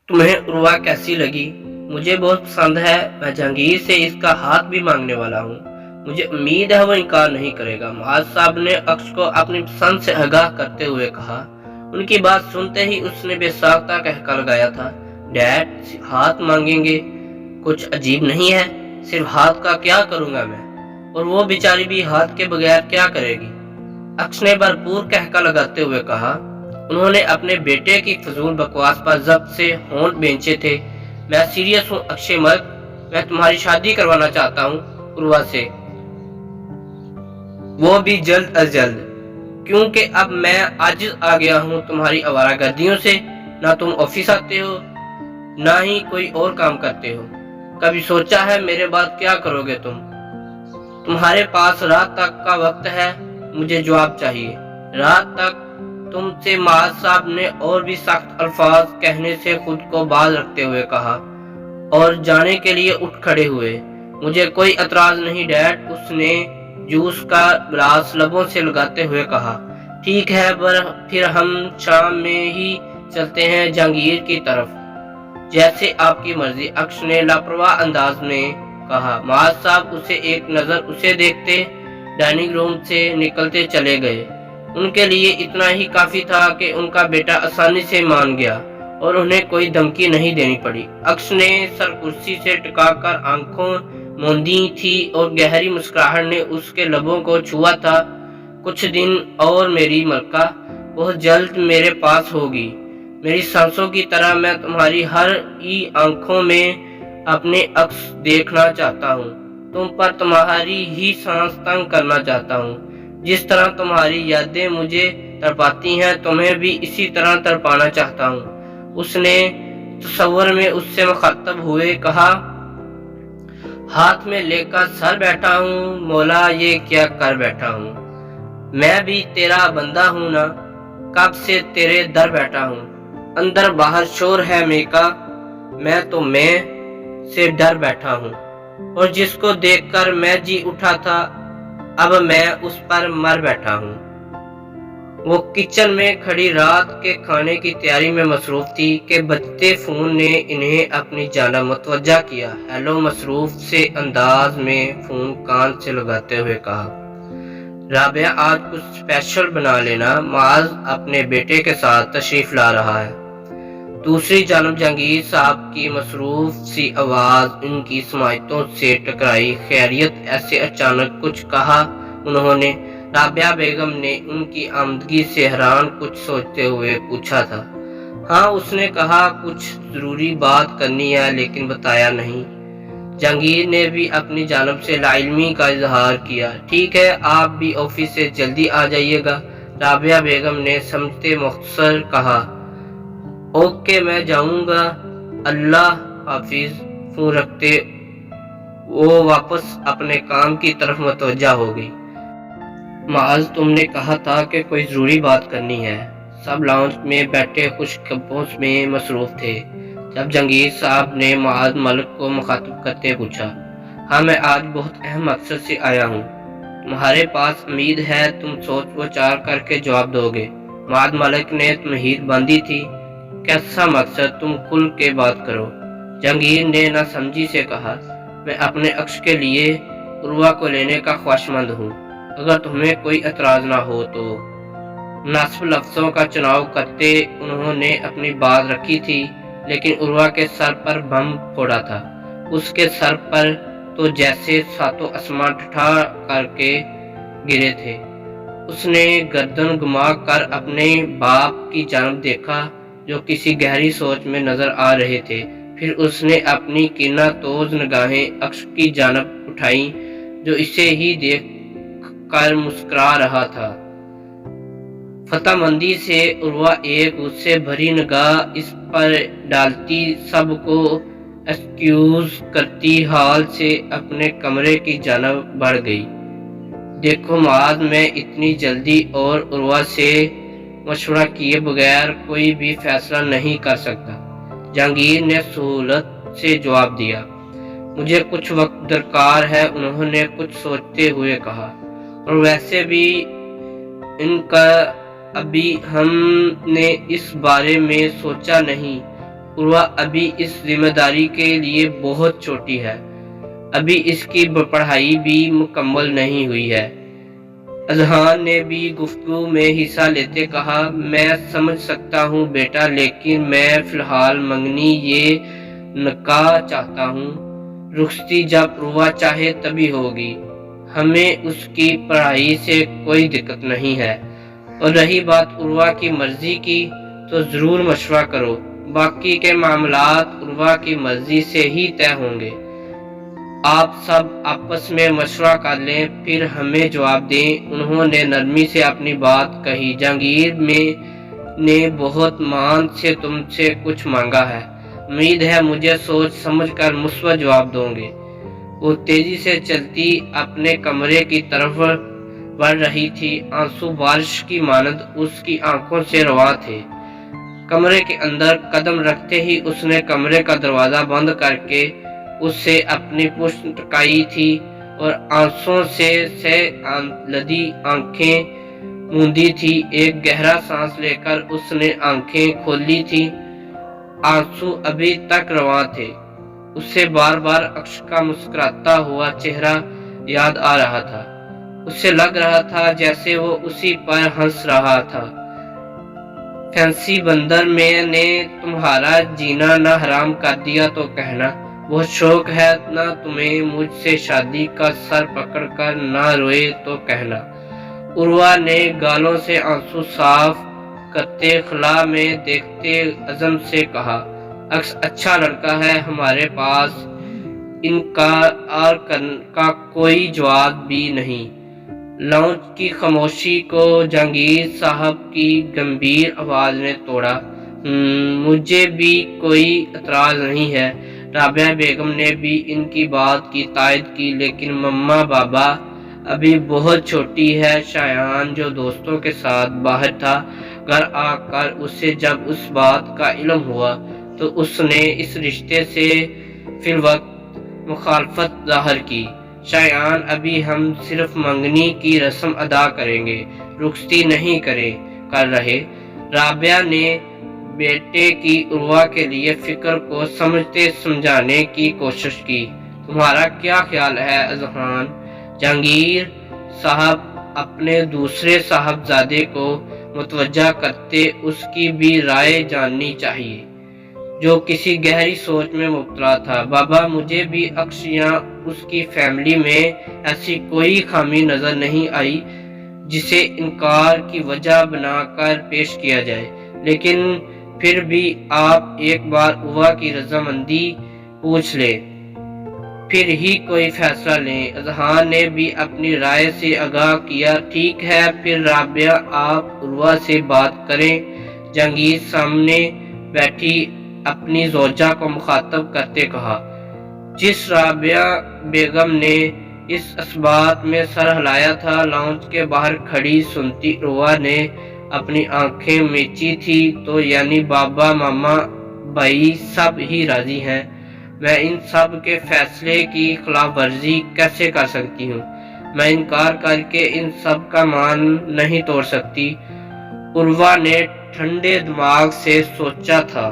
तुम्हें उर्वा कैसी लगी? मुझे बहुत पसंद है। मैं जहांगीर से इसका हाथ भी मांगने वाला हूँ। मुझे उम्मीद है वो इनकार नहीं करेगा। मुआज साहब ने अक्स को अपनी पसंद से आगाह करते हुए कहा। उनकी बात सुनते ही उसने बेसाख्ता कहका लगाया था, डैड हाथ मांगेंगे? कुछ अजीब नहीं है? सिर्फ हाथ का क्या करूंगा मैं? और वो बेचारी भी हाथ के बगैर क्या करेगी? अक्स ने भरपूर कहका लगाते हुए कहा। उन्होंने अपने बेटे की फजूल बकवास पर जब्त से होंठ बेंचे थे। मैं सीरियस हूँ अक्षय मर्ग, मैं तुम्हारी शादी करवाना चाहता हूँ उर्वा से, वो भी जल्द अज जल्द, क्योंकि अब मैं आजिज आ गया हूँ तुम्हारी आवारागर्दियों से। ना तुम ऑफिस आते हो, ना ही कोई और काम करते हो। कभी सोचा है मेरे बाद क्या करोगे तुम? तुम्हारे पास रात तक का वक्त है, मुझे जवाब चाहिए। रात तक। तुमसे माज साहब ने और भी सख्त अल्फाज कहने से खुद को बाज रखते हुए कहा और जाने के लिए उठ खड़े हुए। मुझे कोई एतराज नहीं डैड, उसने जूस का गिलास लबों से लगाते हुए कहा। ठीक है, पर फिर हम शाम में ही चलते हैं जहांगीर की तरफ। जैसे आपकी मर्जी, अक्ष ने लापरवाह अंदाज में कहा। माज साहब उसे एक नजर उसे देखते डाइनिंग रूम से निकलते चले गए। उनके लिए इतना ही काफी था कि उनका बेटा आसानी से मान गया और उन्हें कोई धमकी नहीं देनी पड़ी। अक्ष ने सर कुर्सी से टिकाकर आंखों मूंदी थी और गहरी मुस्कुराहट ने उसके लबों को छुआ था। कुछ दिन और मेरी मलका, बहुत जल्द मेरे पास होगी। मेरी सांसों की तरह मैं तुम्हारी हर ई आंखों में अपने अक्स देखना चाहता हूँ। तुम पर तुम्हारी ही सांस तंग करना चाहता हूँ। जिस तरह तुम्हारी यादें मुझे तड़पाती हैं, तुम्हें भी इसी तरह तड़पाना चाहता हूँ। उसने तसव्वुर में उससे मुखातब हुए कहा। हाथ में लेकर सर बैठा हूँ, मौला ये क्या कर बैठा हूँ? मैं भी तेरा बंदा हूँ ना, कब से तेरे दर बैठा हूँ। अंदर बाहर शोर है मेका, मैं तो मैं से डर बैठा हूँ। और जिसको देखकर मैं जी उठा था, अब मैं उस पर मर बैठा हूँ। वो किचन में खड़ी रात के खाने की तैयारी में मसरूफ थी कि बजते फोन ने इन्हें अपनी जानिब मुतवज्जा किया। हेलो, मसरूफ से अंदाज में फोन कान से लगाते हुए कहा। राबिया, आज कुछ स्पेशल बना लेना, माज अपने बेटे के साथ तशरीफ ला रहा है। दूसरी जानब जहांगीर साहब की मसरूफ सी आवाज उनकी समायतों से टकराई। खैरियत? ऐसे अचानक कुछ कहा उन्होंने? राबिया बेगम ने उनकी आमदगी से हैरान कुछ सोचते हुए पूछा था। हाँ, उसने कहा कुछ जरूरी बात करनी है, लेकिन बताया नहीं। जहांगीर ने भी अपनी जानब से लाइल्मी का इजहार किया। ठीक है, आप भी ऑफिस से जल्दी आ जाइएगा, राबिया बेगम ने समझते मुख्तसर कहा। ओके, मैं जाऊंगा, अल्लाह हाफिज। फोन रखते वो वापस अपने काम की तरफ मुतवज्जा हो गई। माज, तुमने कहा था कि कोई जरूरी बात करनी है। सब लाउंज में बैठे खुशखबरों में मसरूफ थे जब जहांगीर साहब ने माज मलिक को मुखातिब करते पूछा। हाँ, मैं आज बहुत अहम मकसद से आया हूँ। तुम्हारे पास उम्मीद है तुम सोच विचार करके जवाब दोगे। माज मलिक ने तमहीद बांधी थी। कैसा मकसद? तुम खुल के बात करो, जहांगीर ने नासमझी से कहा। मैं अपने अक्स के लिए उर्वा को लेने का ख्वाहिशमंद हूँ, अगर तुम्हें कोई एतराज ना हो तो। मुनासिब लफ्जों का चुनाव करते उन्होंने अपनी बात रखी थी, लेकिन उर्वा के सर पर बम फोड़ा था। उसके सर पर तो जैसे सातों आसमान ठठा करके गिरे थे। उसने गर्दन घुमा कर अपने बाप की जानब देखा, जो किसी गहरी सोच में नजर आ रहे थे। फिर उसने अपनी कीना तोज निगाहें अक्स की जानब उठाई, जो इसे ही देख कर मुस्कुरा रहा था। फतामंदी से उर्वा एक गुस्से भरी निगाह इस पर डालती, सबको एक्सक्यूज करती हाल से अपने कमरे की जानब बढ़ गई। देखो माज, मैं इतनी जल्दी और उर्वा से मशवरा किए बगैर कोई भी फैसला नहीं कर सकता, जहांगीर ने सहूलत से जवाब दिया। मुझे कुछ वक्त दरकार है, उन्होंने कुछ सोचते हुए कहा। और वैसे भी इनका अभी हमने इस बारे में सोचा नहीं। उर्वा अभी इस जिम्मेदारी के लिए बहुत छोटी है, अभी इसकी पढ़ाई भी मुकम्मल नहीं हुई है। अजहान ने भी गुफ्तगू में हिस्सा लेते कहा, मैं समझ सकता हूँ बेटा, लेकिन मैं फिलहाल मंगनी ये निकाह चाहता हूँ। रुखसती जब उर्वा चाहे तभी होगी, हमें उसकी पढ़ाई से कोई दिक्कत नहीं है। और रही बात उर्वा की मर्जी की, तो ज़रूर मशवरा करो, बाकी के मामलात उर्वा की मर्जी से ही तय होंगे। आप सब आपस में मशवरा कर लें, फिर हमें जवाब दें। उन्होंने नरमी से अपनी बात कही। जहांगीर ने बहुत मान से तुमसे कुछ मांगा है, उम्मीद है मुझे सोच समझ कर मुस्बत जवाब दोगे। वो तेजी से चलती अपने कमरे की तरफ बढ़ रही थी। आंसू बारिश की मानद उसकी आंखों से रवा थे। कमरे के अंदर कदम रखते ही उसने कमरे का दरवाजा बंद करके उससे अपनी पुष्ट टकाई थी और आंसुओं से लदी आंखें मूंदी थी। एक गहरा सांस लेकर उसने आंखें खोली थी। आंसू अभी तक रवा थे। उससे बार बार अक्ष का मुस्कुराता हुआ चेहरा याद आ रहा था। उसे लग रहा था जैसे वो उसी पर हंस रहा था। फैंसी बंदर मैंने तुम्हारा जीना ना हराम कर दिया तो कहना, बहुत शौक है ना तुम्हें मुझसे शादी का, सर पकड़कर ना रोए तो कहना। उर्वा ने गालों से आंसू साफ करते खला में देखते अज़म से कहा, अक्स अच्छा लड़का है हमारे पास, इनकार का कोई जवाब भी नहीं। लाउंज की खामोशी को जहांगीर साहब की गंभीर आवाज ने तोड़ा। मुझे भी कोई एतराज नहीं है। राबिया बेगम ने भी इनकी बात की तायद की, लेकिन मम्मा बाबा अभी बहुत छोटी है। शायान जो दोस्तों के साथ बाहर था, घर आकर उसे जब उस बात का इल्म हुआ तो उसने इस रिश्ते से फिर वक्त मुखालफत जाहिर की। शायान अभी हम सिर्फ मंगनी की रस्म अदा करेंगे, रुखसती नहीं कर रहे। राबिया ने बेटे की उर्वा के लिए फिक्र को समझते समझाने की कोशिश की। तुम्हारा क्या ख्याल है अजहान? जहांगीर साहब अपने दूसरे साहबजादे को मुतवज्जा करते उसकी भी राय जाननी चाहिए, जो किसी गहरी सोच में मुब्तला था। बाबा मुझे भी अक्स या उसकी फैमिली में ऐसी कोई खामी नजर नहीं आई जिसे इनकार की वजह बनाकर पेश किया जाए, लेकिन फिर भी आप एक बार उर्वा की रजामंदी पूछ ले, फिर ही कोई फैसला लें। अजहान ने भी अपनी राय से आगाह किया। ठीक है, फिर राबिया आप उर्वा से बात करें। जहांगीर सामने बैठी अपनी जोजा को मुखातब करते कहा। जिस राबिया बेगम ने इस बात में सर हिलाया था, लाउंज के बाहर खड़ी सुनती उर्वा ने अपनी आंखें मीची थी। तो यानी बाबा मामा भाई सब ही राजी हैं। मैं इन सब के फैसले की खिलाफ वर्जी कैसे कर सकती हूँ? मैं इनकार करके इन सब का मान नहीं तोड़ सकती। उर्वा ने ठंडे दिमाग से सोचा था।